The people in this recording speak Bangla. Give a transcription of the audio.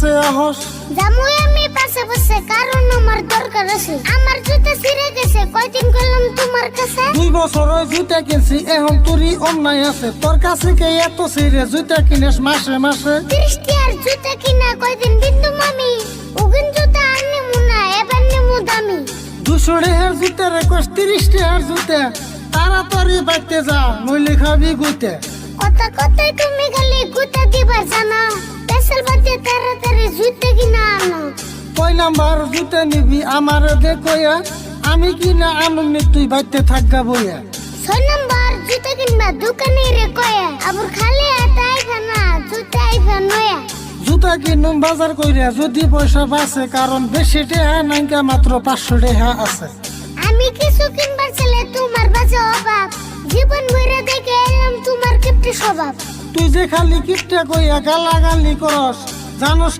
কাছে আহস। জামু আমি পাশে বসে কারণ আমার দরকার আছে। আমার জুতা ছিঁড়ে গেছে, কয়দিন গেলাম তোমার কাছে। 2 বছর ওই জুতা কিনছি, এখন তোরই অন্যায় আছে। তোর কাছে কে এত ছিঁড়ে জুতা কিনেস মাসে মাসে? 30 টাকার জুতা কিনা কয়দিন বিন্দু মামি। উগুন জুতা আর নেমু না, এবার নেমু দামি। 200 টাকার জুতা রে কস 30 টাকার জুতা। তাড়াতাড়ি বাইতে যা, নইলে খাবি গুতে। কথা কথায় তুমি খালি গুতা দিবার জানো। পেছাল বাদে তাড়াতাড়ি জুতা কিনা আনো। কয় নাম্বার জুতা নিবি আমার দে কয়া, আমি কিনা আনুনি তুই বাইতে থাকগা বইয়া। 6 নাম্বার জুতা কিনবা দোকানে রে কয়া, আবার খালি হাতে আইবা না, জুতা আইবা নয়া। জুতা কিনুম বাজার কইরা যদি পয়সা বাঁচে, কারণ বেশি টাকা নাইকা মাত্র 500 টাকা আছে। আমি কিছু কিনবার ছেলে তোমার বাজে অভাব। জীবন ভরে দেখে এলাম তোমার কিপটে স্বভাব। তুই যে খালি কিপটা কইয়া গালাগালি করস, জানোস